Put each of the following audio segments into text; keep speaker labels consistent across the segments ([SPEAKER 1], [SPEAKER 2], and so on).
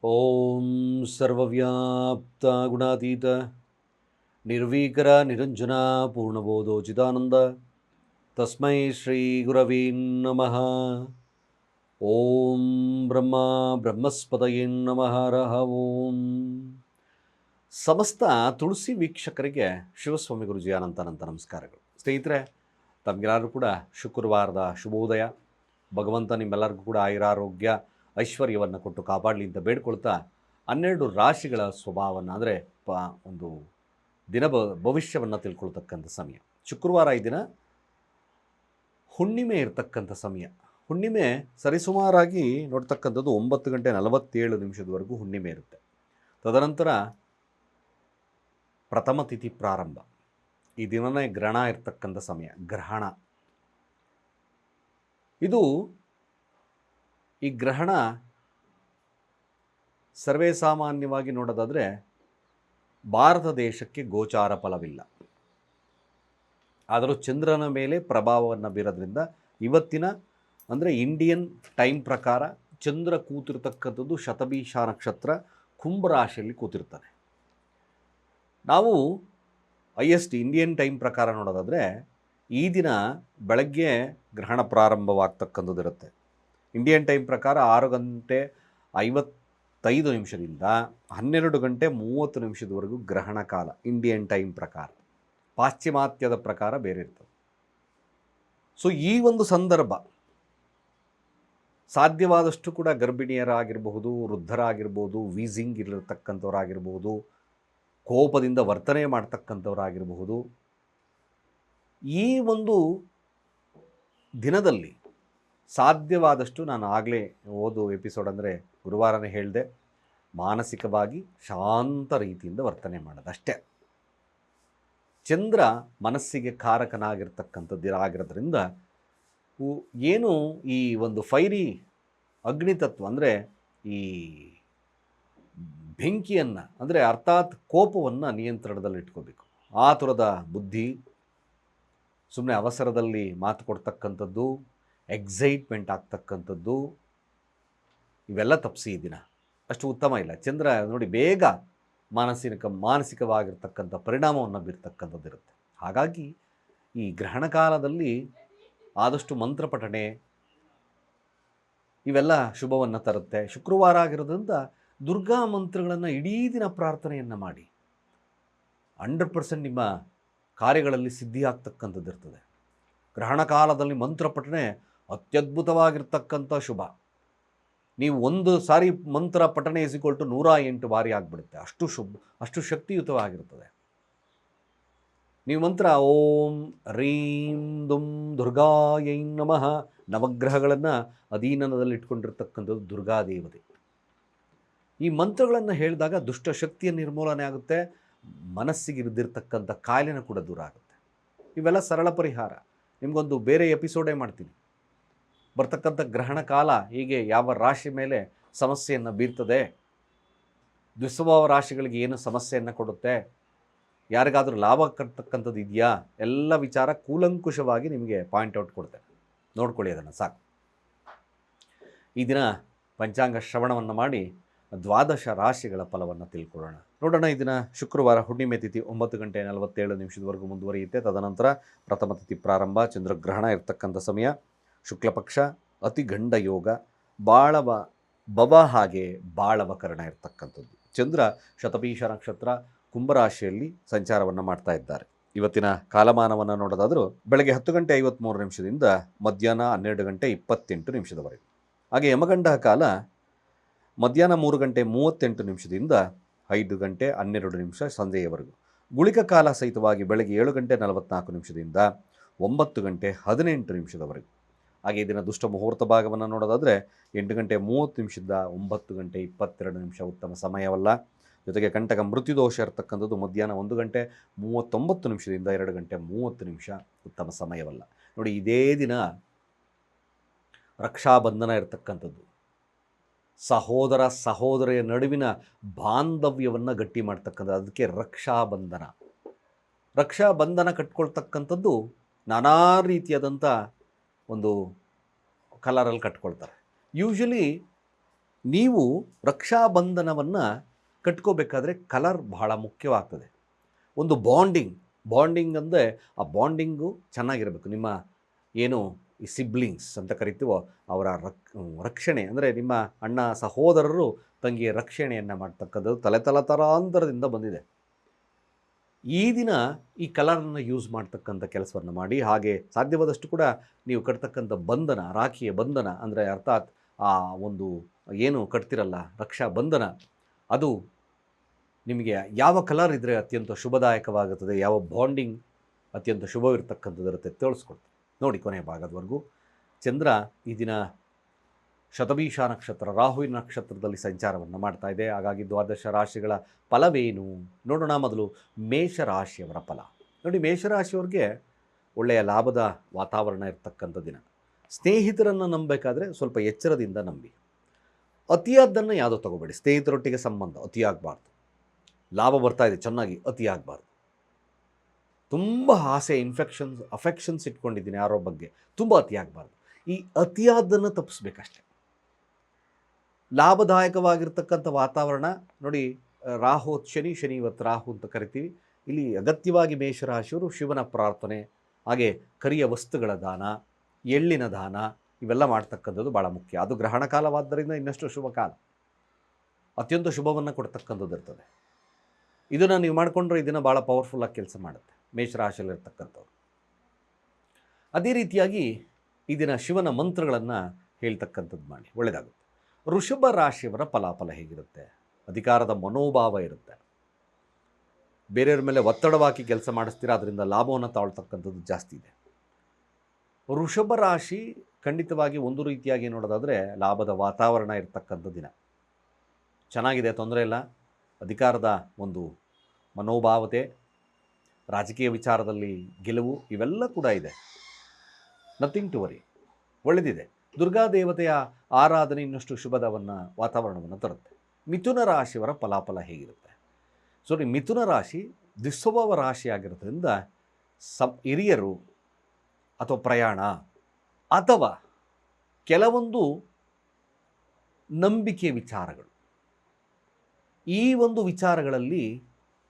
[SPEAKER 1] ಓಂ ಸರ್ವವ್ಯಾಪ್ತ ಗುಣಾತೀತ ನಿರ್ವೀಕರ ನಿರಂಜನ ಪೂರ್ಣಬೋಧೋ ಚಿದಾನಂದ ತಸ್ಮೈ ಶ್ರೀ ಗುರವೇ ನಮಃ. ಓಂ ಬ್ರಹ್ಮ ಬ್ರಹ್ಮಸ್ಪತಯೇ ನಮಃ. ರಹ ಓಂ. ಸಮಸ್ತ ತುಳಸಿ ವೀಕ್ಷಕರಿಗೆ ಶಿವಸ್ವಾಮಿ ಗುರುಜಿ ಅನಂತ ನಮಸ್ಕಾರಗಳು. ಸ್ನೇಹಿತರೆ, ತಮಗೆಲ್ಲರೂ ಕೂಡ ಶುಕ್ರವಾರದ ಶುಭೋದಯ. ಭಗವಂತ ನಿಮ್ಮೆಲ್ಲರಿಗೂ ಕೂಡ ಆಯುರಾರೋಗ್ಯ ಐಶ್ವರ್ಯವನ್ನು ಕೊಟ್ಟು ಕಾಪಾಡಲಿ ಅಂತ ಬೇಡ್ಕೊಳ್ತಾ 12 ರಾಶಿಗಳ ಸ್ವಭಾವವನ್ನು ಅಂದರೆ ಒಂದು ದಿನ ಭವಿಷ್ಯವನ್ನು ತಿಳ್ಕೊಳ್ತಕ್ಕಂಥ ಸಮಯ. ಶುಕ್ರವಾರ ಈ ದಿನ ಹುಣ್ಣಿಮೆ ಇರತಕ್ಕಂಥ ಸಮಯ. ಹುಣ್ಣಿಮೆ ಸರಿಸುಮಾರಾಗಿ ನೋಡ್ತಕ್ಕಂಥದ್ದು 9:47 ಹುಣ್ಣಿಮೆ ಇರುತ್ತೆ. ತದನಂತರ ಪ್ರಥಮ ತಿಥಿ ಪ್ರಾರಂಭ. ಈ ದಿನನೇ ಗ್ರಹಣ ಇರ್ತಕ್ಕಂಥ ಸಮಯ. ಗ್ರಹಣ ಇದು ಈ ಗ್ರಹಣ ಸರ್ವೇ ಸಾಮಾನ್ಯವಾಗಿ ನೋಡೋದಾದರೆ ಭಾರತ ದೇಶಕ್ಕೆ ಗೋಚಾರ ಫಲವಿಲ್ಲ. ಆದರೂ ಚಂದ್ರನ ಮೇಲೆ ಪ್ರಭಾವವನ್ನು ಬೀರೋದ್ರಿಂದ ಇವತ್ತಿನ ಅಂದರೆ ಇಂಡಿಯನ್ ಟೈಮ್ ಪ್ರಕಾರ ಚಂದ್ರ ಕೂತಿರ್ತಕ್ಕಂಥದ್ದು ಶತಭೀಷ ನಕ್ಷತ್ರ ಕುಂಭರಾಶಿಯಲ್ಲಿ ಕೂತಿರ್ತಾನೆ. ನಾವು IST ಇಂಡಿಯನ್ ಟೈಮ್ ಪ್ರಕಾರ ನೋಡೋದಾದರೆ ಈ ದಿನ ಬೆಳಗ್ಗೆ ಗ್ರಹಣ ಪ್ರಾರಂಭವಾಗ್ತಕ್ಕಂಥದ್ದು ಇರುತ್ತೆ. ಇಂಡಿಯನ್ ಟೈಮ್ ಪ್ರಕಾರ 6:55 12:30 ಗ್ರಹಣ ಕಾಲ ಇಂಡಿಯನ್ ಟೈಮ್ ಪ್ರಕಾರ. ಪಾಶ್ಚಿಮಾತ್ಯದ ಪ್ರಕಾರ ಬೇರೆ ಇರ್ತದೆ. ಸೊ ಈ ಒಂದು ಸಂದರ್ಭ ಸಾಧ್ಯವಾದಷ್ಟು ಕೂಡ ಗರ್ಭಿಣಿಯರಾಗಿರಬಹುದು, ವೃದ್ಧರಾಗಿರ್ಬೋದು, ವೀಸಿಂಗ್ ಇರತಕ್ಕಂಥವರಾಗಿರ್ಬೋದು, ಕೋಪದಿಂದ ವರ್ತನೆ ಮಾಡ್ತಕ್ಕಂಥವರಾಗಿರಬಹುದು, ಈ ಒಂದು ದಿನದಲ್ಲಿ ಸಾಧ್ಯವಾದಷ್ಟು ನಾನು ಆಗಲೇ ಓದು ಎಪಿಸೋಡ್ ಅಂದರೆ ಗುರುವಾರನೇ ಹೇಳಿದೆ, ಮಾನಸಿಕವಾಗಿ ಶಾಂತ ರೀತಿಯಿಂದ ವರ್ತನೆ ಮಾಡೋದು ಅಷ್ಟೇ. ಚಂದ್ರ ಮನಸ್ಸಿಗೆ ಕಾರಕನಾಗಿರ್ತಕ್ಕಂಥದ್ದಿರಾಗಿರೋದ್ರಿಂದ ಏನು ಈ ಒಂದು ಫೈರಿ ಅಗ್ನಿತತ್ವ ಅಂದರೆ ಈ ಬೆಂಕಿಯನ್ನು ಅಂದರೆ ಅರ್ಥಾತ್ ಕೋಪವನ್ನು ನಿಯಂತ್ರಣದಲ್ಲಿ ಇಟ್ಕೋಬೇಕು. ಆತುರದ ಬುದ್ಧಿ, ಸುಮ್ಮನೆ ಅವಸರದಲ್ಲಿ ಮಾತು ಕೊಡ್ತಕ್ಕಂಥದ್ದು, ಎಕ್ಸೈಟ್ಮೆಂಟ್ ಆಗ್ತಕ್ಕಂಥದ್ದು, ಇವೆಲ್ಲ ತಪ್ಪಿಸಿ ಈ ದಿನ ಅಷ್ಟು ಉತ್ತಮ ಇಲ್ಲ. ಚಂದ್ರ ನೋಡಿ ಬೇಗ ಮಾನಸಿಕವಾಗಿರ್ತಕ್ಕಂಥ ಪರಿಣಾಮವನ್ನು ಬೀರ್ತಕ್ಕಂಥದ್ದು ಇರುತ್ತೆ. ಹಾಗಾಗಿ ಈ ಗ್ರಹಣ ಕಾಲದಲ್ಲಿ ಆದಷ್ಟು ಮಂತ್ರಪಠಣೆ ಇವೆಲ್ಲ ಶುಭವನ್ನು ತರುತ್ತೆ. ಶುಕ್ರವಾರ ಆಗಿರೋದ್ರಿಂದ ದುರ್ಗಾ ಮಂತ್ರಗಳನ್ನು ಇಡೀ ದಿನ ಪ್ರಾರ್ಥನೆಯನ್ನು ಮಾಡಿ 100% ನಿಮ್ಮ ಕಾರ್ಯಗಳಲ್ಲಿ ಸಿದ್ಧಿ ಆಗ್ತಕ್ಕಂಥದ್ದು ಇರ್ತದೆ. ಗ್ರಹಣ ಕಾಲದಲ್ಲಿ ಮಂತ್ರಪಠಣೆ ಅತ್ಯದ್ಭುತವಾಗಿರ್ತಕ್ಕಂಥ ಶುಭ. ನೀವು ಒಂದು ಸಾರಿ ಮಂತ್ರ ಪಠಣೆ = 108 ಬಾರಿ ಆಗಿಬಿಡುತ್ತೆ. ಅಷ್ಟು ಶಕ್ತಿಯುತವಾಗಿರ್ತದೆ. ನೀವು ಮಂತ್ರ ಓಂ ರೀಂ ದುಂ ದುರ್ಗಾಯೈ ನಮಃ, ನವಗ್ರಹಗಳನ್ನು ಅಧೀನದಲ್ಲಿ ಇಟ್ಕೊಂಡಿರ್ತಕ್ಕಂಥದ್ದು ದುರ್ಗಾದೇವತೆ. ಈ ಮಂತ್ರಗಳನ್ನು ಹೇಳಿದಾಗ ದುಷ್ಟಶಕ್ತಿಯ ನಿರ್ಮೂಲನೆ ಆಗುತ್ತೆ, ಮನಸ್ಸಿಗೆ ಇದ್ದಿರ್ತಕ್ಕಂಥ ಕಾಯಿಲೆನೂ ಕೂಡ ದೂರ ಆಗುತ್ತೆ. ಇವೆಲ್ಲ ಸರಳ ಪರಿಹಾರ. ನಿಮಗೊಂದು ಬೇರೆ ಎಪಿಸೋಡೇ ಮಾಡ್ತೀನಿ. ಬರ್ತಕ್ಕಂಥ ಗ್ರಹಣ ಕಾಲ ಹೀಗೆ ಯಾವ ರಾಶಿ ಮೇಲೆ ಸಮಸ್ಯೆಯನ್ನು ಬೀರ್ತದೆ, ದ್ವಿಸ್ವಭಾವ ರಾಶಿಗಳಿಗೆ ಏನು ಸಮಸ್ಯೆಯನ್ನು ಕೊಡುತ್ತೆ, ಯಾರಿಗಾದರೂ ಲಾಭ ಕಟ್ತಕ್ಕಂಥದ್ದು ಇದೆಯಾ, ಎಲ್ಲ ವಿಚಾರ ಕೂಲಂಕುಷವಾಗಿ ನಿಮಗೆ ಪಾಯಿಂಟ್ಔಟ್ ಕೊಡ್ತೇನೆ. ನೋಡ್ಕೊಳ್ಳಿ, ಅದನ್ನು ಸಾಕು. ಈ ದಿನ ಪಂಚಾಂಗ ಶ್ರವಣವನ್ನು ಮಾಡಿ 12 ರಾಶಿಗಳ ಫಲವನ್ನು ತಿಳ್ಕೊಳ್ಳೋಣ. ನೋಡೋಣ. ಈ ದಿನ ಶುಕ್ರವಾರ ಹುಣ್ಣಿಮೆ ತಿಥಿ 9:47 ಮುಂದುವರಿಯುತ್ತೆ. ತದನಂತರ ಪ್ರಥಮ ತಿಥಿ ಪ್ರಾರಂಭ, ಚಂದ್ರಗ್ರಹಣ ಇರ್ತಕ್ಕಂಥ ಸಮಯ, ಶುಕ್ಲಪಕ್ಷ, ಅತಿಗಂಡ ಯೋಗ, ಬವ ಹಾಗೆ ಬಾಳವಕರಣ ಇರ್ತಕ್ಕಂಥದ್ದು. ಚಂದ್ರ ಶತಭೀಷ ನಕ್ಷತ್ರ ಕುಂಭರಾಶಿಯಲ್ಲಿ ಸಂಚಾರವನ್ನು ಮಾಡ್ತಾ ಇದ್ದಾರೆ. ಇವತ್ತಿನ ಕಾಲಮಾನವನ್ನು ನೋಡೋದಾದರೂ ಬೆಳಗ್ಗೆ 10:53 ಮಧ್ಯಾಹ್ನ 12:28 ಹಾಗೆ ಯಮಗಂಡ ಕಾಲ ಮಧ್ಯಾಹ್ನ 3:38 5:12 ಸಂಜೆಯವರೆಗೂ. ಗುಳಿಕ ಕಾಲ ಸಹಿತವಾಗಿ ಬೆಳಗ್ಗೆ 7:44 9:18 ಹಾಗೆ ದಿನ ದುಷ್ಟ ಮುಹೂರ್ತ ಭಾಗವನ್ನು ನೋಡೋದಾದರೆ 8:30 9:22 ಉತ್ತಮ ಸಮಯವಲ್ಲ. ಜೊತೆಗೆ ಕಂಟಕ ಮೃತ್ಯುದೋಷ ಇರತಕ್ಕಂಥದ್ದು ಮಧ್ಯಾಹ್ನ 1:39 2:30 ಉತ್ತಮ ಸಮಯವಲ್ಲ. ನೋಡಿ, ಇದೇ ದಿನ ರಕ್ಷಾಬಂಧನ ಇರತಕ್ಕಂಥದ್ದು. ಸಹೋದರ ಸಹೋದರಿಯ ನಡುವಿನ ಬಾಂಧವ್ಯವನ್ನು ಗಟ್ಟಿ ಮಾಡ್ತಕ್ಕಂಥದ್ದು, ಅದಕ್ಕೆ ರಕ್ಷಾಬಂಧನ ಕಟ್ಕೊಳ್ತಕ್ಕಂಥದ್ದು ನಾನಾ ರೀತಿಯಾದಂಥ ಒಂದು ಕಲರಲ್ಲಿ ಕಟ್ಕೊಳ್ತಾರೆ. ಯೂಶ್ವಲಿ ನೀವು ರಕ್ಷಾಬಂಧನವನ್ನು ಕಟ್ಕೋಬೇಕಾದ್ರೆ ಕಲರ್ ಬಹಳ ಮುಖ್ಯವಾಗ್ತದೆ. ಒಂದು ಬಾಂಡಿಂಗ್ ಅಂದರೆ ಆ ಬಾಂಡಿಂಗು ಚೆನ್ನಾಗಿರಬೇಕು. ನಿಮ್ಮ ಏನು ಈ ಸಿಬ್ಲಿಂಗ್ಸ್ ಅಂತ ಕರಿತೀವೋ ಅವರ ರಕ್ಷಣೆ ಅಂದರೆ ನಿಮ್ಮ ಅಣ್ಣ ಸಹೋದರರು ತಂಗಿಯ ರಕ್ಷಣೆಯನ್ನು ಮಾಡ್ತಕ್ಕಂಥದ್ದು ತಲೆತಲಾಂತರದಿಂದ ಬಂದಿದೆ. ಈ ದಿನ ಈ ಕಲರನ್ನು ಯೂಸ್ ಮಾಡ್ತಕ್ಕಂಥ ಕೆಲಸವನ್ನು ಮಾಡಿ. ಹಾಗೆ ಸಾಧ್ಯವಾದಷ್ಟು ಕೂಡ ನೀವು ಕಟ್ತಕ್ಕಂಥ ಬಂಧನ, ರಾಖಿಯ ಬಂಧನ ಅಂದರೆ ಅರ್ಥಾತ್ ಆ ಒಂದು ಏನು ಕಟ್ತಿರಲ್ಲ ರಕ್ಷಾ ಬಂಧನ, ಅದು ನಿಮಗೆ ಯಾವ ಕಲರ್ ಇದ್ದರೆ ಅತ್ಯಂತ ಶುಭದಾಯಕವಾಗುತ್ತದೆ, ಯಾವ ಬಾಂಡಿಂಗ್ ಅತ್ಯಂತ ಶುಭವಿರ್ತಕ್ಕಂಥದ್ದು ಇರುತ್ತೆ ತಿಳಿಸ್ಕೊಡ್ತೀನಿ ನೋಡಿ ಕೊನೆಯ ಭಾಗದವರೆಗೂ. ಚಂದ್ರ ಈ ದಿನ ಶತಭೀಷ ನಕ್ಷತ್ರ ರಾಹುವಿನ ನಕ್ಷತ್ರದಲ್ಲಿ ಸಂಚಾರವನ್ನು ಮಾಡ್ತಾ ಇದೆ. ಹಾಗಾಗಿ ದ್ವಾದಶ ರಾಶಿಗಳ ಫಲವೇನು ನೋಡೋಣ. ಮೊದಲು ಮೇಷರಾಶಿಯವರ ಫಲ ನೋಡಿ. ಮೇಷರಾಶಿಯವ್ರಿಗೆ ಒಳ್ಳೆಯ ಲಾಭದ ವಾತಾವರಣ ಇರ್ತಕ್ಕಂಥ ದಿನ. ಸ್ನೇಹಿತರನ್ನು ನಂಬಬೇಕಾದ್ರೆ ಸ್ವಲ್ಪ ಎಚ್ಚರದಿಂದ ನಂಬಿ. ಅತಿಯಾದ್ದನ್ನು ಯಾವುದೋ ತಗೋಬೇಡಿ. ಸ್ನೇಹಿತರೊಟ್ಟಿಗೆ ಸಂಬಂಧ ಅತಿಯಾಗಬಾರ್ದು. ಲಾಭ ಬರ್ತಾ ಇದೆ ಚೆನ್ನಾಗಿ, ಅತಿಯಾಗಬಾರ್ದು. ತುಂಬ ಆಸೆ ಅಫೆಕ್ಷನ್ಸ್ ಇಟ್ಕೊಂಡಿದ್ದೀನಿ ಯಾರೋ ಬಗ್ಗೆ, ತುಂಬ ಅತಿಯಾಗಬಾರ್ದು. ಈ ಅತಿಯಾದ್ದನ್ನು ತಪ್ಪಿಸ್ಬೇಕಷ್ಟೆ. ಲಾಭದಾಯಕವಾಗಿರ್ತಕ್ಕಂಥ ವಾತಾವರಣ ನೋಡಿ. ರಾಹು ಶನಿ ಇವತ್ತು ರಾಹು ಅಂತ ಕರಿತೀವಿ. ಇಲ್ಲಿ ಅಗತ್ಯವಾಗಿ ಮೇಷರಾಶಿಯವರು ಶಿವನ ಪ್ರಾರ್ಥನೆ, ಹಾಗೆ ಕರಿಯ ವಸ್ತುಗಳ ದಾನ, ಎಳ್ಳಿನ ದಾನ ಇವೆಲ್ಲ ಮಾಡ್ತಕ್ಕಂಥದ್ದು ಭಾಳ ಮುಖ್ಯ. ಅದು ಗ್ರಹಣ ಕಾಲವಾದ್ದರಿಂದ ಇನ್ನಷ್ಟು ಶುಭ ಕಾಲ, ಅತ್ಯಂತ ಶುಭವನ್ನು ಕೊಡ್ತಕ್ಕಂಥದ್ದು ಇರ್ತದೆ. ಇದನ್ನು ನೀವು ಮಾಡಿಕೊಂಡ್ರೆ ಇದನ್ನು ಭಾಳ ಪವರ್ಫುಲ್ಲಾಗಿ ಕೆಲಸ ಮಾಡುತ್ತೆ ಮೇಷರಾಶಿಯಲ್ಲಿರ್ತಕ್ಕಂಥವ್ರು. ಅದೇ ರೀತಿಯಾಗಿ ಈ ದಿನ ಶಿವನ ಮಂತ್ರಗಳನ್ನು ಹೇಳ್ತಕ್ಕಂಥದ್ದು ಮಾಡಿ, ಒಳ್ಳೆಯದಾಗುತ್ತೆ. ವೃಷಭ ರಾಶಿಯವರ ಫಲಾಫಲ ಹೇಗಿರುತ್ತೆ? ಅಧಿಕಾರದ ಮನೋಭಾವ ಇರುತ್ತೆ. ಬೇರೆಯವ್ರ ಮೇಲೆ ಒತ್ತಡವಾಗಿ ಕೆಲಸ ಮಾಡಿಸ್ತೀರಾ, ಅದರಿಂದ ಲಾಭವನ್ನು ತಾಳ್ತಕ್ಕಂಥದ್ದು ಜಾಸ್ತಿ ಇದೆ. ವೃಷಭ ರಾಶಿ ಖಂಡಿತವಾಗಿ ಒಂದು ರೀತಿಯಾಗಿ ನೋಡೋದಾದರೆ ಲಾಭದ ವಾತಾವರಣ ಇರತಕ್ಕಂಥ ದಿನ ಚೆನ್ನಾಗಿದೆ, ತೊಂದರೆ ಇಲ್ಲ. ಅಧಿಕಾರದ ಒಂದು ಮನೋಭಾವತೆ, ರಾಜಕೀಯ ವಿಚಾರದಲ್ಲಿ ಗೆಲುವು ಇವೆಲ್ಲ ಕೂಡ ಇದೆ. ನಥಿಂಗ್ ಟು ವರಿ, ಒಳ್ಳೆದಿದೆ. ದುರ್ಗಾದೇವತೆಯ ಆರಾಧನೆ ಇನ್ನಷ್ಟು ವಾತಾವರಣವನ್ನು ತರುತ್ತೆ. ಮಿಥುನ ರಾಶಿಯವರ ಫಲಾಫಲ ಹೇಗಿರುತ್ತೆ? ಮಿಥುನ ರಾಶಿ ದುಸ್ವಭಾವ ರಾಶಿ ಆಗಿರೋದ್ರಿಂದ ಹಿರಿಯರು ಅಥವಾ ಪ್ರಯಾಣ ಅಥವಾ ಕೆಲವೊಂದು ನಂಬಿಕೆ ವಿಚಾರಗಳು, ಈ ಒಂದು ವಿಚಾರಗಳಲ್ಲಿ,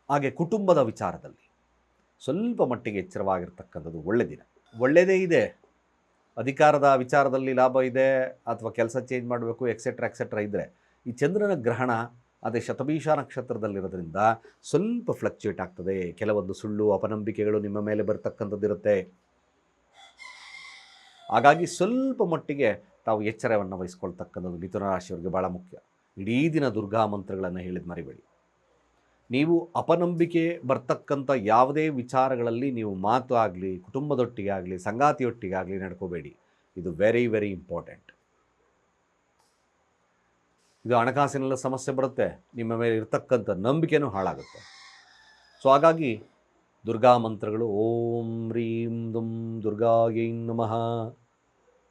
[SPEAKER 1] ಹಾಗೆ ಕುಟುಂಬದ ವಿಚಾರದಲ್ಲಿ ಸ್ವಲ್ಪ ಮಟ್ಟಿಗೆ ಎಚ್ಚರವಾಗಿರ್ತಕ್ಕಂಥದ್ದು ಒಳ್ಳೆ ದಿನ. ಒಳ್ಳೆಯದೇ ಇದೆ. ಅಧಿಕಾರದ ವಿಚಾರದಲ್ಲಿ ಲಾಭ ಇದೆ, ಅಥವಾ ಕೆಲಸ ಚೇಂಜ್ ಮಾಡಬೇಕು ಎಕ್ಸೆಟ್ರಾ ಇದ್ದರೆ, ಈ ಚಂದ್ರನ ಗ್ರಹಣ ಅದೇ ಶತಭೀಷ ನಕ್ಷತ್ರದಲ್ಲಿರೋದ್ರಿಂದ ಸ್ವಲ್ಪ ಫ್ಲಕ್ಚುಯೇಟ್ ಆಗ್ತದೆ. ಕೆಲವೊಂದು ಸುಳ್ಳು ಅಪನಂಬಿಕೆಗಳು ನಿಮ್ಮ ಮೇಲೆ ಬರ್ತಕ್ಕಂಥದ್ದು ಇರುತ್ತೆ. ಹಾಗಾಗಿ ಸ್ವಲ್ಪ ಮಟ್ಟಿಗೆ ತಾವು ಎಚ್ಚರವನ್ನು ವಹಿಸ್ಕೊಳ್ತಕ್ಕಂಥದ್ದು ಮಿಥುನ ರಾಶಿಯವರಿಗೆ ಭಾಳ ಮುಖ್ಯ. ಇಡೀ ದಿನ ದುರ್ಗಾ ಮಂತ್ರಗಳನ್ನು ಹೇಳಿದ ಮರಿಬೇಡಿ. ನೀವು ಅಪನಂಬಿಕೆ ಬರ್ತಕ್ಕಂಥ ಯಾವುದೇ ವಿಚಾರಗಳಲ್ಲಿ ನೀವು ಮಾತು ಆಗಲಿ, ಕುಟುಂಬದೊಟ್ಟಿಗೆ ಆಗಲಿ, ಸಂಗಾತಿಯೊಟ್ಟಿಗಾಗಲಿ ನಡ್ಕೋಬೇಡಿ. ಇದು ವೆರಿ ವೆರಿ ಇಂಪಾರ್ಟೆಂಟ್. ಇದು ಹಣಕಾಸಿನೆಲ್ಲ ಸಮಸ್ಯೆ ಬರುತ್ತೆ, ನಿಮ್ಮ ಮೇಲೆ ಇರ್ತಕ್ಕಂಥ ನಂಬಿಕೆನೂ ಹಾಳಾಗುತ್ತೆ. ಹಾಗಾಗಿ ದುರ್ಗಾ ಮಂತ್ರಗಳು ಓಂ ರೀಂ ದುಂ ದುರ್ಗಾಯೈ ನಮಃ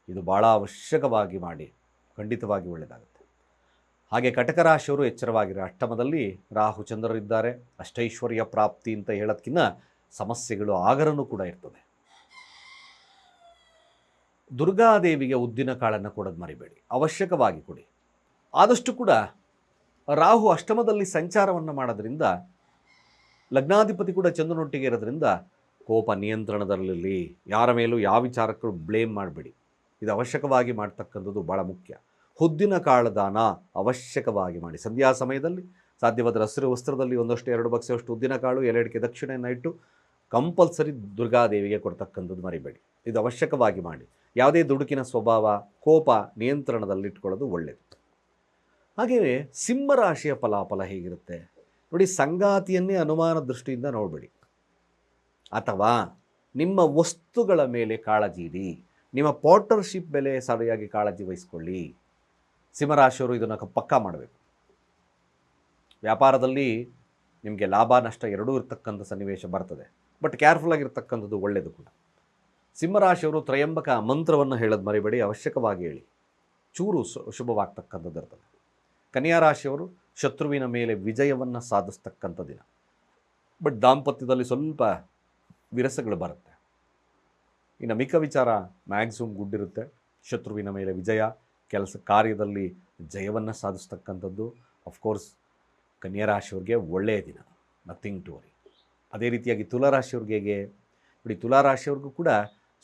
[SPEAKER 1] ಇದು ಭಾಳ ಅವಶ್ಯಕವಾಗಿ ಮಾಡಿ, ಖಂಡಿತವಾಗಿ ಒಳ್ಳೆಯದಾಗುತ್ತೆ. ಹಾಗೆ ಕಟಕ ರಾಶಿಯವರು ಎಚ್ಚರವಾಗಿರೋ. ಅಷ್ಟಮದಲ್ಲಿ ರಾಹು ಚಂದ್ರರಿದ್ದಾರೆ. ಅಷ್ಟೈಶ್ವರ್ಯ ಪ್ರಾಪ್ತಿ ಅಂತ ಹೇಳೋದಕ್ಕಿಂತ ಸಮಸ್ಯೆಗಳು ಆಗರನೂ ಕೂಡ ಇರ್ತದೆ. ದುರ್ಗಾದೇವಿಗೆ ಉದ್ದಿನ ಕಾಳನ್ನು ಕೊಡೋದು ಮರಿಬೇಡಿ, ಅವಶ್ಯಕವಾಗಿ ಕೊಡಿ. ಆದಷ್ಟು ಕೂಡ ರಾಹು ಅಷ್ಟಮದಲ್ಲಿ ಸಂಚಾರವನ್ನು ಮಾಡೋದ್ರಿಂದ, ಲಗ್ನಾಧಿಪತಿ ಕೂಡ ಚಂದ್ರನೊಟ್ಟಿಗೆ ಇರೋದ್ರಿಂದ ಕೋಪ ನಿಯಂತ್ರಣದಲ್ಲಿರಲಿ. ಯಾರ ಮೇಲೂ ಯಾವ ವಿಚಾರಕ್ಕೂ ಬ್ಲೇಮ್ ಮಾಡಬೇಡಿ. ಇದು ಅವಶ್ಯಕವಾಗಿ ಮಾಡ್ತಕ್ಕಂಥದ್ದು ಭಾಳ ಮುಖ್ಯ. ಉದ್ದಿನ ಕಾಳು ದಾನ ಅವಶ್ಯಕವಾಗಿ ಮಾಡಿ. ಸಂಧ್ಯಾ ಸಮಯದಲ್ಲಿ ಸಾಧ್ಯವಾದ ಹಸಿರು ವಸ್ತ್ರದಲ್ಲಿ ಒಂದಷ್ಟು 2 ಬಕ್ಸೆಯಷ್ಟು ಉದ್ದಿನ ಕಾಳು, ಎಲೆಡಿಕೆ ದಕ್ಷಿಣೆಯನ್ನು ಇಟ್ಟು ಕಂಪಲ್ಸರಿ ದುರ್ಗಾದೇವಿಗೆ ಕೊಡ್ತಕ್ಕಂಥದ್ದು ಮರಿಬೇಡಿ. ಇದು ಅವಶ್ಯಕವಾಗಿ ಮಾಡಿ. ಯಾವುದೇ ದುಡುಕಿನ ಸ್ವಭಾವ, ಕೋಪ ನಿಯಂತ್ರಣದಲ್ಲಿಟ್ಕೊಳ್ಳೋದು ಒಳ್ಳೆಯದು. ಹಾಗೆಯೇ ಸಿಂಹರಾಶಿಯ ಫಲಾಫಲ ಹೇಗಿರುತ್ತೆ ನೋಡಿ. ಸಂಗಾತಿಯನ್ನೇ ಅನುಮಾನ ದೃಷ್ಟಿಯಿಂದ ನೋಡಬೇಡಿ, ಅಥವಾ ನಿಮ್ಮ ವಸ್ತುಗಳ ಮೇಲೆ ಕಾಳಜಿ ಇಡಿ. ನಿಮ್ಮ ಪಾರ್ಟ್ನರ್ಶಿಪ್ ಮೇಲೆ ಸರಿಯಾಗಿ ಕಾಳಜಿ ವಹಿಸ್ಕೊಳ್ಳಿ. ಸಿಂಹರಾಶಿಯವರು ಇದನ್ನು ಪಕ್ಕಾ ಮಾಡಬೇಕು. ವ್ಯಾಪಾರದಲ್ಲಿ ನಿಮಗೆ ಲಾಭ ನಷ್ಟ ಎರಡೂ ಇರ್ತಕ್ಕಂಥ ಸನ್ನಿವೇಶ ಬರ್ತದೆ, ಬಟ್ ಕೇರ್ಫುಲ್ಲಾಗಿರ್ತಕ್ಕಂಥದ್ದು ಒಳ್ಳೆಯದು ಕೂಡ. ಸಿಂಹರಾಶಿಯವರು ತ್ರಯಂಬಕ ಮಂತ್ರವನ್ನು ಹೇಳೋದು ಮರಿಬೇಡಿ, ಅವಶ್ಯಕವಾಗಿ ಹೇಳಿ. ಚೂರು ಶುಭವಾಗ್ತಕ್ಕಂಥದ್ದು ಇರ್ತದೆ. ಕನ್ಯಾ ರಾಶಿಯವರು ಶತ್ರುವಿನ ಮೇಲೆ ವಿಜಯವನ್ನು ಸಾಧಿಸ್ತಕ್ಕಂಥ ದಿನ, ಬಟ್ ದಾಂಪತ್ಯದಲ್ಲಿ ಸ್ವಲ್ಪ ವಿರಸಗಳು ಬರುತ್ತೆ. ಇನ್ನು ಮಿಕ್ಕ ವಿಚಾರ ಮ್ಯಾಕ್ಸಿಮಮ್ ಗುಡ್ ಇರುತ್ತೆ. ಶತ್ರುವಿನ ಮೇಲೆ ವಿಜಯ, ಕೆಲಸ ಕಾರ್ಯದಲ್ಲಿ ಜಯವನ್ನು ಸಾಧಿಸ್ತಕ್ಕಂಥದ್ದು. ಅಫ್ಕೋರ್ಸ್ ಕನ್ಯಾ ರಾಶಿಯವ್ರಿಗೆ ಒಳ್ಳೆಯ ದಿನ, ನಥಿಂಗ್ ಟು ವರಿ. ಅದೇ ರೀತಿಯಾಗಿ ತುಲಾರಾಶಿಯವ್ರಿಗೆ ಹೇಗೆ ನೋಡಿ, ತುಲಾರಾಶಿಯವ್ರಿಗೂ ಕೂಡ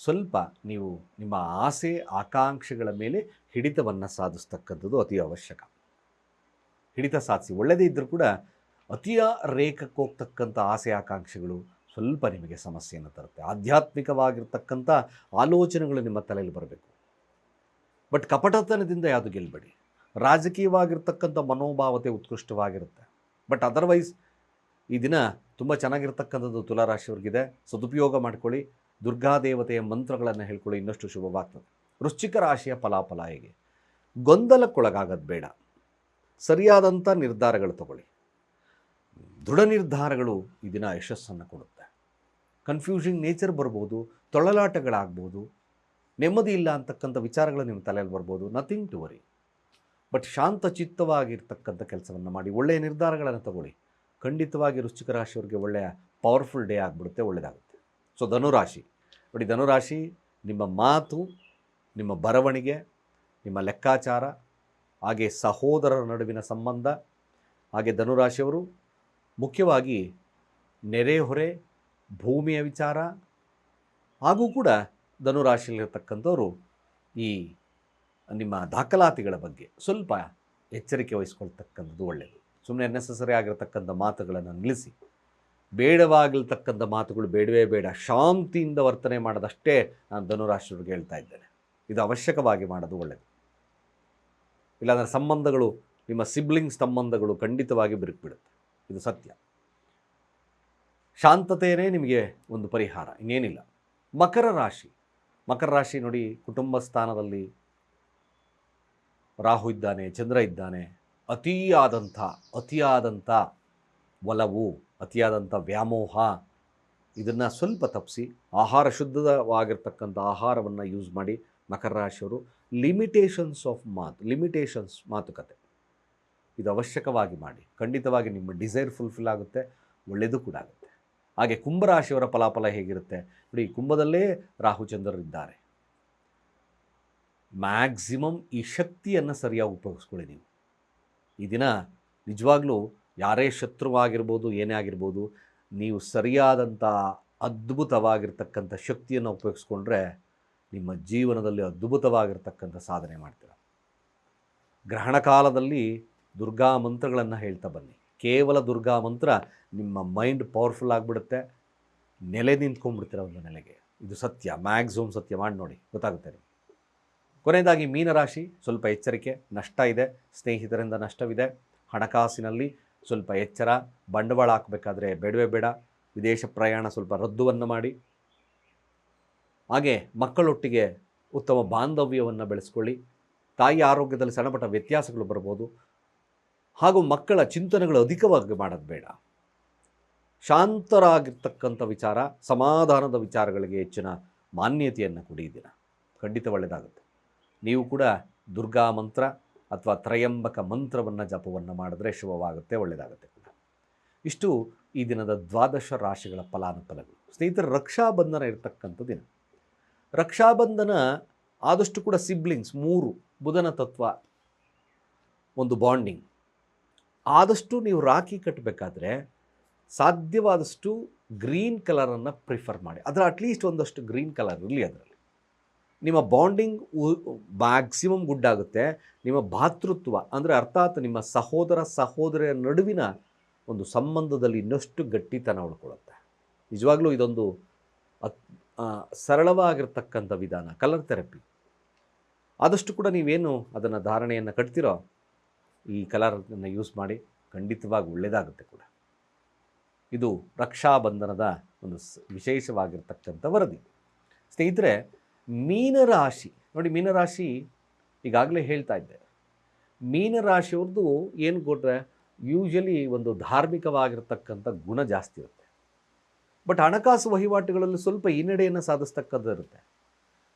[SPEAKER 1] ಸ್ವಲ್ಪ ನೀವು ನಿಮ್ಮ ಆಸೆ ಆಕಾಂಕ್ಷೆಗಳ ಮೇಲೆ ಹಿಡಿತವನ್ನು ಸಾಧಿಸ್ತಕ್ಕಂಥದ್ದು ಅತಿ ಅವಶ್ಯಕ. ಹಿಡಿತ ಸಾಧಿಸಿ, ಒಳ್ಳೆಯದೇ ಇದ್ದರೂ ಕೂಡ ಅತಿಯ ರೇಖಕ್ಕೆ ಹೋಗ್ತಕ್ಕಂಥ ಆಸೆ ಆಕಾಂಕ್ಷೆಗಳು ಸ್ವಲ್ಪ ನಿಮಗೆ ಸಮಸ್ಯೆಯನ್ನು ತರುತ್ತೆ. ಆಧ್ಯಾತ್ಮಿಕವಾಗಿರ್ತಕ್ಕಂಥ ಆಲೋಚನೆಗಳು ನಿಮ್ಮ ತಲೆಯಲ್ಲಿ ಬರಬೇಕು. ಬಟ್ ಕಪಟತನದಿಂದ ಯಾವುದು ಗೆಲ್ಲಬೇಡಿ. ರಾಜಕೀಯವಾಗಿರ್ತಕ್ಕಂಥ ಮನೋಭಾವತೆ ಉತ್ಕೃಷ್ಟವಾಗಿರುತ್ತೆ. ಬಟ್ ಅದರ್ವೈಸ್ ಈ ದಿನ ತುಂಬ ಚೆನ್ನಾಗಿರ್ತಕ್ಕಂಥದ್ದು ತುಲಾರಾಶಿಯವ್ರಿಗಿದೆ. ಸದುಪಯೋಗ ಮಾಡ್ಕೊಳ್ಳಿ. ದುರ್ಗಾದೇವತೆಯ ಮಂತ್ರಗಳನ್ನು ಹೇಳ್ಕೊಳ್ಳಿ, ಇನ್ನಷ್ಟು ಶುಭವಾಗ್ತದೆ. ವೃಶ್ಚಿಕ ರಾಶಿಯ ಫಲಾಫಲ ಹೇಗೆ? ಗೊಂದಲಕ್ಕೊಳಗಾಗೋದು ಬೇಡ. ಸರಿಯಾದಂಥ ನಿರ್ಧಾರಗಳು ತಗೊಳ್ಳಿ. ದೃಢ ನಿರ್ಧಾರಗಳು ಈ ದಿನ ಯಶಸ್ಸನ್ನು ಕೊಡುತ್ತೆ. ಕನ್ಫ್ಯೂಷನ್ ನೇಚರ್ ಬರ್ಬೋದು, ತೊಳಲಾಟಗಳಾಗ್ಬೋದು, ನೆಮ್ಮದಿ ಇಲ್ಲ ಅಂತಕ್ಕಂಥ ವಿಚಾರಗಳು ನಿಮ್ಮ ತಲೆಯಲ್ಲಿ ಬರ್ಬೋದು. Nothing to worry. ಬಟ್ ಶಾಂತಚಿತ್ತವಾಗಿರ್ತಕ್ಕಂಥ ಕೆಲಸವನ್ನು ಮಾಡಿ, ಒಳ್ಳೆಯ ನಿರ್ಧಾರಗಳನ್ನು ತಗೊಳ್ಳಿ. ಖಂಡಿತವಾಗಿ ವೃಶ್ಚಿಕ ರಾಶಿಯವರಿಗೆ ಒಳ್ಳೆಯ ಪವರ್ಫುಲ್ ಡೇ ಆಗಿಬಿಡುತ್ತೆ, ಒಳ್ಳೆಯದಾಗುತ್ತೆ. ಸೊ ಧನುರಾಶಿ ನೋಡಿ, ಧನುರಾಶಿ ನಿಮ್ಮ ಮಾತು, ನಿಮ್ಮ ಬರವಣಿಗೆ, ನಿಮ್ಮ ಲೆಕ್ಕಾಚಾರ, ಹಾಗೆ ಸಹೋದರರ ನಡುವಿನ ಸಂಬಂಧ, ಹಾಗೆ ಧನುರಾಶಿಯವರು ಮುಖ್ಯವಾಗಿ ನೆರೆಹೊರೆ, ಭೂಮಿಯ ವಿಚಾರ, ಹಾಗೂ ಕೂಡ ಧನುರಾಶಿಯಲ್ಲಿರ್ತಕ್ಕಂಥವರು ಈ ನಿಮ್ಮ ದಾಖಲಾತಿಗಳ ಬಗ್ಗೆ ಸ್ವಲ್ಪ ಎಚ್ಚರಿಕೆ ವಹಿಸ್ಕೊಳ್ತಕ್ಕಂಥದ್ದು ಒಳ್ಳೆಯದು. ಸುಮ್ಮನೆ ನೆಸಸರಿ ಆಗಿರತಕ್ಕಂಥ ಮಾತುಗಳನ್ನು ನಿಲ್ಲಿಸಿ, ಬೇಡವಾಗಿರ್ತಕ್ಕಂಥ ಮಾತುಗಳು ಬೇಡವೇ ಬೇಡ, ಶಾಂತಿಯಿಂದ ವರ್ತನೆ ಮಾಡೋದಷ್ಟೇ ನಾನು ಧನುರಾಶಿಯವರಿಗೆ ಹೇಳ್ತಾ ಇದ್ದೇನೆ. ಇದು ಅವಶ್ಯಕವಾಗಿ ಮಾಡೋದು ಒಳ್ಳೆಯದು. ಇಲ್ಲಾಂದರೆ ಸಂಬಂಧಗಳು, ನಿಮ್ಮ ಸಿಬ್ಲಿಂಗ್ಸ್ ಸಂಬಂಧಗಳು ಖಂಡಿತವಾಗಿ ಬಿರುಕುಬಿಡುತ್ತೆ. ಇದು ಸತ್ಯ. ಶಾಂತತೆಯೇ ನಿಮಗೆ ಒಂದು ಪರಿಹಾರ, ಇನ್ನೇನಿಲ್ಲ. ಮಕರ ರಾಶಿ, ಮಕರ ರಾಶಿ ನೋಡಿ, ಕುಟುಂಬ ಸ್ಥಾನದಲ್ಲಿ ರಾಹು ಇದ್ದಾನೆ, ಚಂದ್ರ ಇದ್ದಾನೆ. ಅತಿಯಾದಂಥ ಒಲವು, ಅತಿಯಾದಂಥ ವ್ಯಾಮೋಹ, ಇದನ್ನು ಸ್ವಲ್ಪ ತಪ್ಪಿಸಿ ಶುದ್ಧವಾಗಿರ್ತಕ್ಕಂಥ ಆಹಾರವನ್ನು ಯೂಸ್ ಮಾಡಿ. ಮಕರ ರಾಶಿಯವರು ಲಿಮಿಟೇಷನ್ಸ್ ಮಾತುಕತೆ ಇದು ಅವಶ್ಯಕವಾಗಿ ಮಾಡಿ. ಖಂಡಿತವಾಗಿ ನಿಮ್ಮ ಡಿಸೈರ್ ಫುಲ್ಫಿಲ್ ಆಗುತ್ತೆ, ಒಳ್ಳೆಯದು ಕೂಡ ಆಗುತ್ತೆ. ಹಾಗೆ ಕುಂಭರಾಶಿಯವರ ಫಲಾಫಲ ಹೇಗಿರುತ್ತೆ ನೋಡಿ, ಕುಂಭದಲ್ಲೇ ರಾಹುಚಂದ್ರರಿದ್ದಾರೆ. ಮ್ಯಾಕ್ಸಿಮಮ್ ಈ ಶಕ್ತಿಯನ್ನು ಸರಿಯಾಗಿ ಉಪಯೋಗಿಸ್ಕೊಳ್ಳಿ. ನೀವು ಈ ದಿನ ನಿಜವಾಗ್ಲೂ ಯಾರೇ ಶತ್ರುವಾಗಿರ್ಬೋದು, ಏನೇ ಆಗಿರ್ಬೋದು, ನೀವು ಸರಿಯಾದಂಥ ಅದ್ಭುತವಾಗಿರ್ತಕ್ಕಂಥ ಶಕ್ತಿಯನ್ನು ಉಪಯೋಗಿಸ್ಕೊಂಡ್ರೆ ನಿಮ್ಮ ಜೀವನದಲ್ಲಿ ಅದ್ಭುತವಾಗಿರ್ತಕ್ಕಂಥ ಸಾಧನೆ ಮಾಡ್ತೀರ. ಗ್ರಹಣ ಕಾಲದಲ್ಲಿ ದುರ್ಗಾ ಮಂತ್ರಗಳನ್ನು ಹೇಳ್ತಾ ಬನ್ನಿ. ಕೇವಲ ದುರ್ಗಾ ಮಂತ್ರ ನಿಮ್ಮ ಮೈಂಡ್ ಪವರ್ಫುಲ್ ಆಗಿಬಿಡುತ್ತೆ, ನೆಲೆ ನಿಂತ್ಕೊಂಡ್ಬಿಡ್ತೀರ ಒಂದು ನೆಲೆಗೆ. ಇದು ಸತ್ಯ, ಮ್ಯಾಕ್ಸಿಮಮ್ ಸತ್ಯ. ಮಾಡಿ ನೋಡಿ, ಗೊತ್ತಾಗುತ್ತೆ ನಿಮಗೆ. ಕೊನೆಯದಾಗಿ ಮೀನರಾಶಿ, ಸ್ವಲ್ಪ ಎಚ್ಚರಿಕೆ, ನಷ್ಟ ಇದೆ, ಸ್ನೇಹಿತರಿಂದ ನಷ್ಟವಿದೆ. ಹಣಕಾಸಿನಲ್ಲಿ ಸ್ವಲ್ಪ ಎಚ್ಚರ. ಬಂಡವಾಳ ಹಾಕಬೇಕಾದ್ರೆ ಬೇಡವೇ ಬೇಡ. ವಿದೇಶ ಪ್ರಯಾಣ ಸ್ವಲ್ಪ ರದ್ದುವನ್ನು ಮಾಡಿ. ಹಾಗೆ ಮಕ್ಕಳೊಟ್ಟಿಗೆ ಉತ್ತಮ ಬಾಂಧವ್ಯವನ್ನು ಬೆಳೆಸ್ಕೊಳ್ಳಿ. ತಾಯಿ ಆರೋಗ್ಯದಲ್ಲಿ ಸಣ್ಣಪಟ್ಟ ವ್ಯತ್ಯಾಸಗಳು ಬರ್ಬೋದು. ಹಾಗೂ ಮಕ್ಕಳ ಚಿಂತನೆಗಳು ಅಧಿಕವಾಗಿ ಮಾಡೋದು ಬೇಡ. ಶಾಂತರಾಗಿರ್ತಕ್ಕಂಥ ವಿಚಾರ, ಸಮಾಧಾನದ ವಿಚಾರಗಳಿಗೆ ಹೆಚ್ಚಿನ ಮಾನ್ಯತೆಯನ್ನು ಕೊಡಿ. ದಿನ ಖಂಡಿತ ಒಳ್ಳೆಯದಾಗುತ್ತೆ. ನೀವು ಕೂಡ ದುರ್ಗಾ ಮಂತ್ರ ಅಥವಾ ತ್ರಯಂಬಕ ಮಂತ್ರವನ್ನು ಜಪವನ್ನು ಮಾಡಿದ್ರೆ ಶುಭವಾಗುತ್ತೆ, ಒಳ್ಳೆಯದಾಗುತ್ತೆ ಕೂಡ. ಇಷ್ಟು ಈ ದಿನದ 12 ರಾಶಿಗಳ ಫಲಾನುಫಲಗಳು. ಸ್ನೇಹಿತರೆ, ರಕ್ಷಾಬಂಧನ ಇರತಕ್ಕಂಥ ದಿನ. ರಕ್ಷಾಬಂಧನ ಆದಷ್ಟು ಕೂಡ ಸಿಬ್ಲಿಂಗ್ಸ್ 3 ಬುಧನ ತತ್ವ, ಒಂದು ಬಾಂಡಿಂಗ್. ಆದಷ್ಟು ನೀವು ರಾಖಿ ಕಟ್ಟಬೇಕಾದ್ರೆ ಸಾಧ್ಯವಾದಷ್ಟು ಗ್ರೀನ್ ಕಲರನ್ನು ಪ್ರಿಫರ್ ಮಾಡಿ. ಅದರ ಅಟ್ಲೀಸ್ಟ್ ಒಂದಷ್ಟು ಗ್ರೀನ್ ಕಲರ್ ಇರಲಿ. ಅದರಲ್ಲಿ ನಿಮ್ಮ ಬಾಂಡಿಂಗ್ ಮ್ಯಾಕ್ಸಿಮಮ್ ಗುಡ್ ಆಗುತ್ತೆ. ನಿಮ್ಮ ಭಾತೃತ್ವ ಅಂದರೆ ಅರ್ಥಾತ್ ನಿಮ್ಮ ಸಹೋದರಿಯರ ನಡುವಿನ ಒಂದು ಸಂಬಂಧದಲ್ಲಿ ಇನ್ನಷ್ಟು ಗಟ್ಟಿತನ ಉಳ್ಕೊಳ್ಳುತ್ತೆ. ನಿಜವಾಗ್ಲೂ ಇದೊಂದು ಸರಳವಾಗಿರ್ತಕ್ಕಂಥ ವಿಧಾನ, ಕಲರ್ ಥೆರಪಿ. ಆದಷ್ಟು ಕೂಡ ನೀವೇನು ಅದನ್ನು ಧಾರಣೆಯನ್ನು ಕಟ್ತಿರೋ ಈ ಕಲರನ್ನು ಯೂಸ್ ಮಾಡಿ, ಖಂಡಿತವಾಗಿ ಒಳ್ಳೆಯದಾಗುತ್ತೆ ಕೂಡ. ಇದು ರಕ್ಷಾಬಂಧನದ ಒಂದು ವಿಶೇಷವಾಗಿರ್ತಕ್ಕಂಥ ವರದಿ. ಸ್ನೇಹಿತರೆ, ಮೀನರಾಶಿ ನೋಡಿ, ಮೀನರಾಶಿ ಈಗಾಗಲೇ ಹೇಳ್ತಾ ಇದ್ದೆ. ಮೀನರಾಶಿಯವ್ರದ್ದು ಏನು ಕೊಟ್ಟರೆ ಯೂಶಲಿ ಒಂದು ಧಾರ್ಮಿಕವಾಗಿರ್ತಕ್ಕಂಥ ಗುಣ ಜಾಸ್ತಿ ಇರುತ್ತೆ. ಬಟ್ ಹಣಕಾಸು ವಹಿವಾಟುಗಳಲ್ಲಿ ಸ್ವಲ್ಪ ಹಿನ್ನಡೆಯನ್ನು ಸಾಧಿಸ್ತಕ್ಕಂಥ ಇರುತ್ತೆ.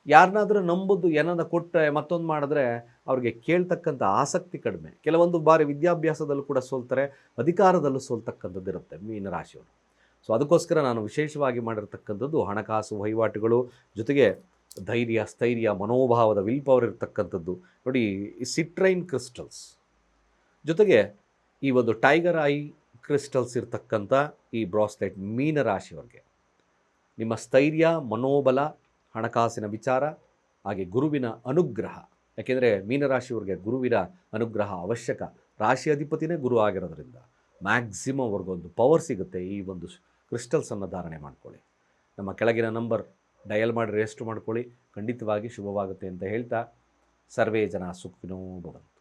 [SPEAKER 1] ಯಾರನ್ನಾದರೂ ನಂಬುದು ಏನಾದ್ರು ಕೊಟ್ಟರೆ ಮತ್ತೊಂದು ಮಾಡಿದ್ರೆ ಅವ್ರಿಗೆ ಕೇಳ್ತಕ್ಕಂಥ ಆಸಕ್ತಿ ಕಡಿಮೆ. ಕೆಲವೊಂದು ಬಾರಿ ವಿದ್ಯಾಭ್ಯಾಸದಲ್ಲೂ ಕೂಡ ಸೋಲ್ತಾರೆ, ಅಧಿಕಾರದಲ್ಲೂ ಸೋಲ್ತಕ್ಕಂಥದ್ದು ಇರುತ್ತೆ ಮೀನರಾಶಿಯವರು. ಸೊ ಅದಕ್ಕೋಸ್ಕರ ನಾನು ವಿಶೇಷವಾಗಿ ಮಾಡಿರ್ತಕ್ಕಂಥದ್ದು ಹಣಕಾಸು ವಹಿವಾಟುಗಳು ಜೊತೆಗೆ ಧೈರ್ಯ, ಸ್ಥೈರ್ಯ, ಮನೋಭಾವದ ವಿಲ್ ಪವರ್ ಇರತಕ್ಕಂಥದ್ದು. ನೋಡಿ, ಈ ಸಿಟ್ರೈನ್ ಕ್ರಿಸ್ಟಲ್ಸ್ ಜೊತೆಗೆ ಈ ಒಂದು ಟೈಗರ್ ಐ ಕ್ರಿಸ್ಟಲ್ಸ್ ಇರತಕ್ಕಂಥ ಈ ಬ್ರಾಸ್ಲೆಟ್ ಮೀನರಾಶಿಯವರಿಗೆ ನಿಮ್ಮ ಸ್ಥೈರ್ಯ, ಮನೋಬಲ, ಹಣಕಾಸಿನ ವಿಚಾರ, ಹಾಗೆ ಗುರುವಿನ ಅನುಗ್ರಹ. ಯಾಕೆಂದರೆ ಮೀನರಾಶಿಯವರಿಗೆ ಗುರುವಿನ ಅನುಗ್ರಹ ಅವಶ್ಯಕ. ರಾಶಿ ಅಧಿಪತಿನೇ ಗುರು ಆಗಿರೋದ್ರಿಂದ ಮ್ಯಾಕ್ಸಿಮಮ್ ಅವ್ರಿಗೊಂದು ಪವರ್ ಸಿಗುತ್ತೆ. ಈ ಒಂದು ಕ್ರಿಸ್ಟಲ್ಸನ್ನು ಧಾರಣೆ ಮಾಡ್ಕೊಳ್ಳಿ. ನಮ್ಮ ಕೆಳಗಿನ ನಂಬರ್ ಡಯಲ್ ಮಾಡಿ ರಿಜಿಸ್ಟರ್ ಮಾಡ್ಕೊಳ್ಳಿ. ಖಂಡಿತವಾಗಿ ಶುಭವಾಗುತ್ತೆ ಅಂತ ಹೇಳ್ತಾ, ಸರ್ವೇ ಜನ ಸುಖಿನೋ ಭವಂತು.